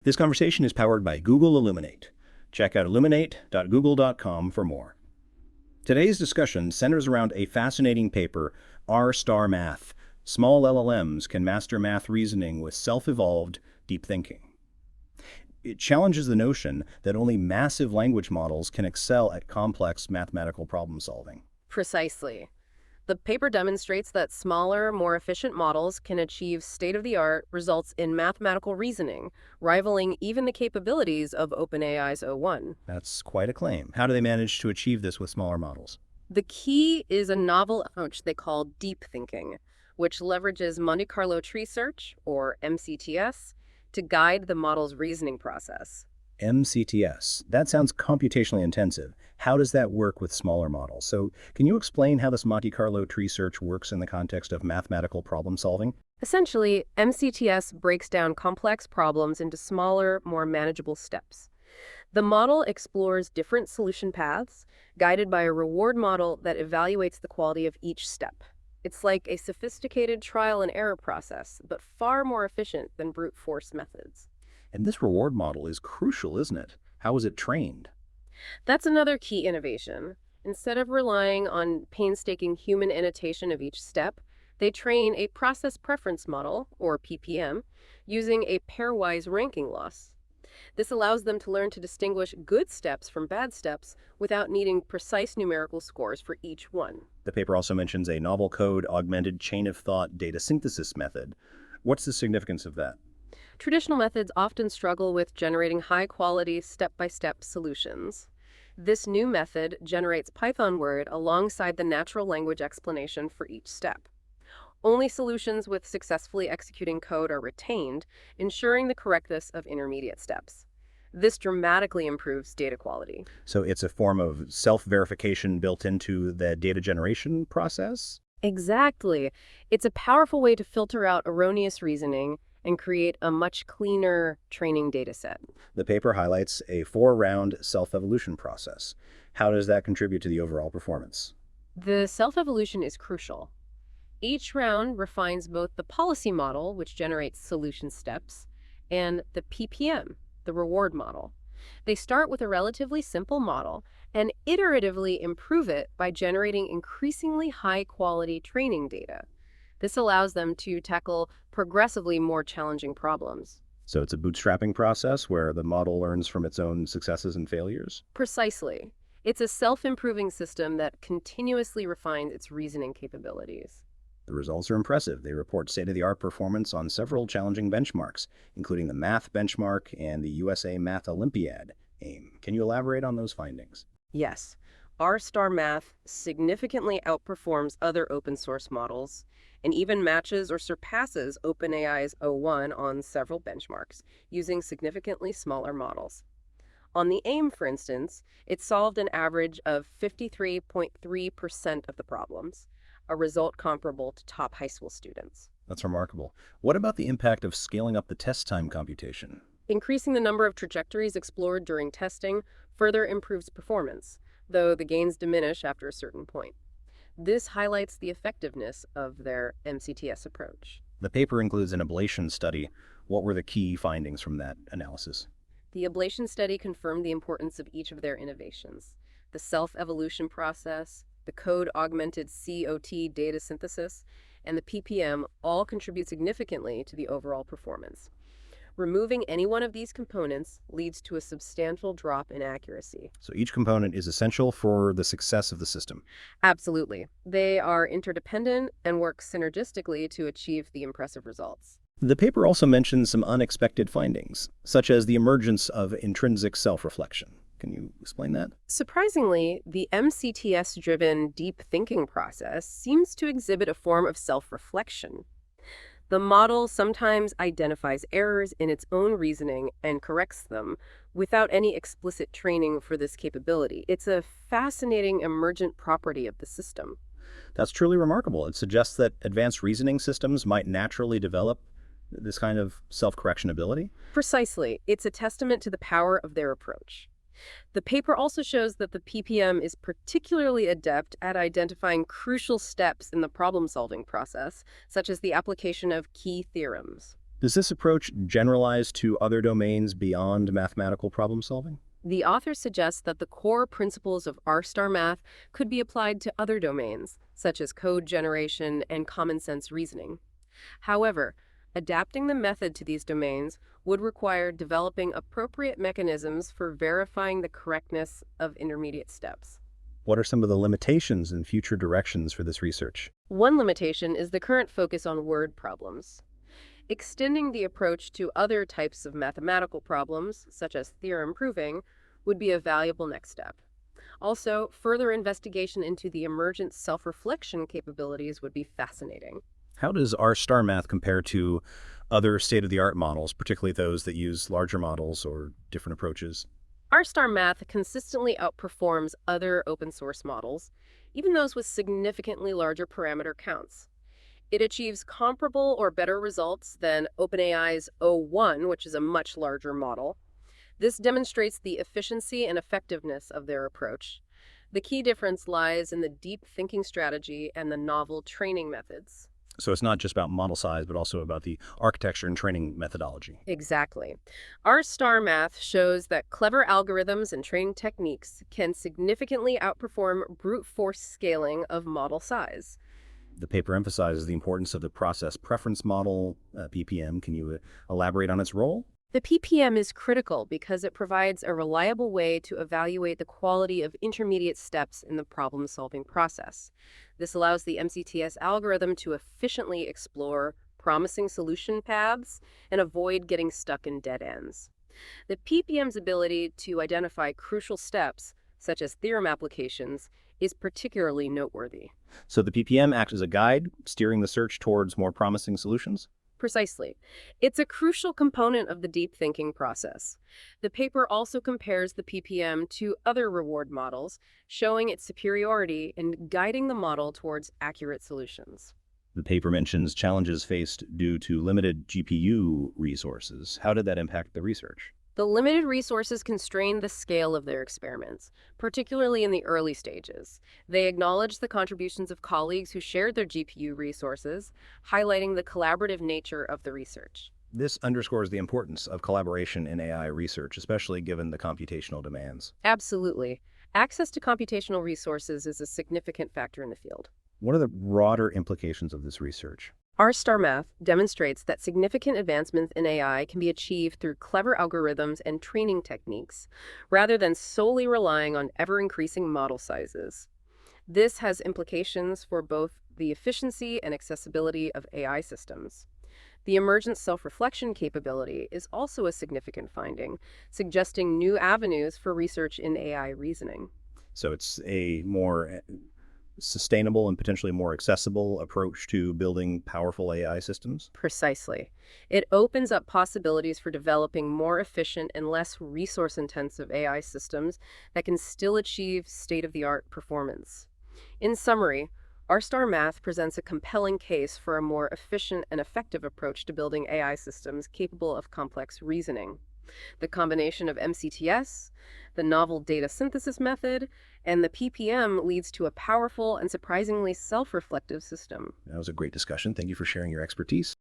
This conversation is powered by Google Illuminate. Check out illuminate.google.com for more. Today's discussion centers around a fascinating paper, rStar-Math. Small LLMs can master math reasoning with self-evolved deep thinking. It challenges the notion that only massive language models can excel at complex mathematical problem solving. Precisely. The paper demonstrates that smaller, more efficient models can achieve state-of-the-art results in mathematical reasoning, rivaling even the capabilities of OpenAI's o1. That's quite a claim. How do they manage to achieve this with smaller models? The key is a novel approach they call deep thinking, which leverages Monte Carlo tree search, or MCTS, to guide the model's reasoning process. MCTS. That sounds computationally intensive. How does that work with smaller models? So can you explain how this Monte Carlo tree search works in the context of mathematical problem solving? Essentially, MCTS breaks down complex problems into smaller, more manageable steps. The model explores different solution paths, guided by a reward model that evaluates the quality of each step. It's like a sophisticated trial and error process, but far more efficient than brute force methods. And this reward model is crucial, isn't it? How is it trained? That's another key innovation. Instead of relying on painstaking human annotation of each step, they train a process preference model, or PPM, using a pairwise ranking loss. This allows them to learn to distinguish good steps from bad steps without needing precise numerical scores for each one. The paper also mentions a novel code augmented chain of thought data synthesis method. What's the significance of that? Traditional methods often struggle with generating high-quality, step-by-step solutions. This new method generates Python word alongside the natural language explanation for each step. Only solutions with successfully executing code are retained, ensuring the correctness of intermediate steps. This dramatically improves data quality. So it's a form of self-verification built into the data generation process? Exactly. It's a powerful way to filter out erroneous reasoning and create a much cleaner training dataset. The paper highlights a 4-round self-evolution process. How does that contribute to the overall performance? The self-evolution is crucial. Each round refines both the policy model, which generates solution steps, and the PPM, the reward model. They start with a relatively simple model and iteratively improve it by generating increasingly high-quality training data. This allows them to tackle progressively more challenging problems. So it's a bootstrapping process where the model learns from its own successes and failures? Precisely. It's a self-improving system that continuously refines its reasoning capabilities. The results are impressive. They report state-of-the-art performance on several challenging benchmarks, including the Math benchmark and the USA Math Olympiad AIM. Can you elaborate on those findings? Yes, rStar-Math significantly outperforms other open-source models and even matches or surpasses OpenAI's o1 on several benchmarks, using significantly smaller models. On the AIM, for instance, it solved an average of 53.3% of the problems, a result comparable to top high school students. That's remarkable. What about the impact of scaling up the test time computation? Increasing the number of trajectories explored during testing further improves performance, though the gains diminish after a certain point. This highlights the effectiveness of their MCTS approach. The paper includes an ablation study. What were the key findings from that analysis? The ablation study confirmed the importance of each of their innovations. The self-evolution process, the code-augmented COT data synthesis, and the PPM all contribute significantly to the overall performance. Removing any one of these components leads to a substantial drop in accuracy. So each component is essential for the success of the system. Absolutely. They are interdependent and work synergistically to achieve the impressive results. The paper also mentions some unexpected findings, such as the emergence of intrinsic self-reflection. Can you explain that? Surprisingly, the MCTS-driven deep thinking process seems to exhibit a form of self-reflection. The model sometimes identifies errors in its own reasoning and corrects them without any explicit training for this capability. It's a fascinating emergent property of the system. That's truly remarkable. It suggests that advanced reasoning systems might naturally develop this kind of self-correction ability? Precisely. It's a testament to the power of their approach. The paper also shows that the PPM is particularly adept at identifying crucial steps in the problem-solving process, such as the application of key theorems. Does this approach generalize to other domains beyond mathematical problem solving? The author suggests that the core principles of rStar-Math could be applied to other domains, such as code generation and common sense reasoning. However, adapting the method to these domains would require developing appropriate mechanisms for verifying the correctness of intermediate steps. What are some of the limitations and future directions for this research? One limitation is the current focus on word problems. Extending the approach to other types of mathematical problems, such as theorem proving, would be a valuable next step. Also, further investigation into the emergent self-reflection capabilities would be fascinating. How does rStar-Math compare to other state-of-the-art models, particularly those that use larger models or different approaches? rStar-Math consistently outperforms other open source models, even those with significantly larger parameter counts. It achieves comparable or better results than OpenAI's O1, which is a much larger model. This demonstrates the efficiency and effectiveness of their approach. The key difference lies in the deep thinking strategy and the novel training methods. So it's not just about model size, but also about the architecture and training methodology. Exactly. rStar-Math shows that clever algorithms and training techniques can significantly outperform brute force scaling of model size. The paper emphasizes the importance of the process preference model, PPM. Can you elaborate on its role? The PPM is critical because it provides a reliable way to evaluate the quality of intermediate steps in the problem-solving process. This allows the MCTS algorithm to efficiently explore promising solution paths and avoid getting stuck in dead ends. The PPM's ability to identify crucial steps, such as theorem applications, is particularly noteworthy. So the PPM acts as a guide, steering the search towards more promising solutions? Precisely. It's a crucial component of the deep thinking process. The paper also compares the PPM to other reward models, showing its superiority in guiding the model towards accurate solutions. The paper mentions challenges faced due to limited GPU resources. How did that impact the research? The limited resources constrained the scale of their experiments, particularly in the early stages. They acknowledged the contributions of colleagues who shared their GPU resources, highlighting the collaborative nature of the research. This underscores the importance of collaboration in AI research, especially given the computational demands. Absolutely. Access to computational resources is a significant factor in the field. What are the broader implications of this research? rStar-Math demonstrates that significant advancements in AI can be achieved through clever algorithms and training techniques, rather than solely relying on ever-increasing model sizes. This has implications for both the efficiency and accessibility of AI systems. The emergent self-reflection capability is also a significant finding, suggesting new avenues for research in AI reasoning. So it's a more sustainable and potentially more accessible approach to building powerful AI systems? Precisely. It opens up possibilities for developing more efficient and less resource-intensive AI systems that can still achieve state-of-the-art performance. In summary, rStar-Math presents a compelling case for a more efficient and effective approach to building AI systems capable of complex reasoning. The combination of MCTS, the novel data synthesis method, and the PPM leads to a powerful and surprisingly self-reflective system. That was a great discussion. Thank you for sharing your expertise.